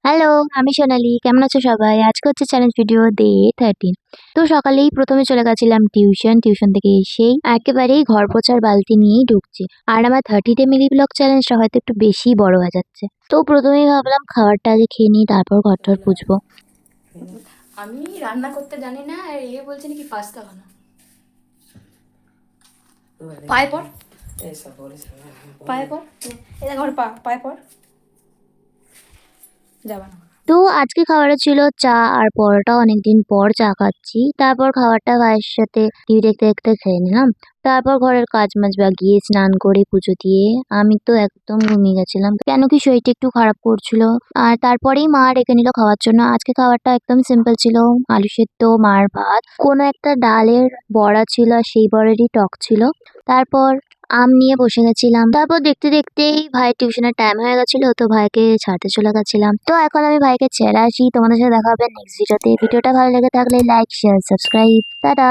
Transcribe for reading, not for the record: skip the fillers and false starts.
Hello, আমি সোনালি। কেমন আছো সবাই? আজকে হচ্ছে চ্যালেঞ্জ ভিডিও ডে 13। তো সকালেই ১ম এ চলে গেছিলাম টিউশন। টিউশন থেকে এসেই একেবারেই ঘর পোছার বালতি নিয়েই ঢুকছি। আর আমার 30 ডে মিনি ব্লগ চ্যালেঞ্জটা হয়তো একটু বেশিই বড় হয়ে যাচ্ছে। তো ১ম এই ভাবলাম খাবারটা আগে খেয়ে নিই, তারপর ঘর-টর পুছবো। আমি রান্না করতে জানি না আর এ বলছে নাকি পাস্তা বানা। পায়ে পড়, পায়ে পড়, এই দেখ আমার পা, পায়ে পড়, যাবা না। তো আজকে খাবারে ছিল চা আর পরোটা। অনেকদিন পর চা খাচ্ছি। তারপর খাবারটা ভাইয়ের সাথে টিভি দেখতে, দেখতে খেয়ে নিলাম। তারপর ঘরের কাজ-মাজ বাগিয়ে স্নান করে পুজো দিয়ে আমি তো একদম ঘুমিয়ে গেছিলাম। কেন কি শরীরটা একটু খারাপ করছিল। আর তারপরেই মা ডেকে নিল খাওয়ার জন্য। আজকে খাবারটা একদম সিম্পল ছিল। আলু সেদ্ধ, মার ভাত, কোনো একটা ডালের বড়া ছিল আর সেই বড়ারই টক ছিল। তারপর আম নিয়ে বসে গেছিলাম। তারপর দেখতে দেখতেই ভাইয়ের টিউশনের টাইম হয়ে গেছিল। তো ভাইকে ছাড়তে চলে গেছিলাম। তো এখন আমি ভাইকে ছেড়ে আসি। তোমাদের সাথে দেখা হবে নেক্সট ভিডিওতে। ভিডিওটা ভালো লেগে থাকলে লাইক, শেয়ার, সাবস্ক্রাইব। টাটা।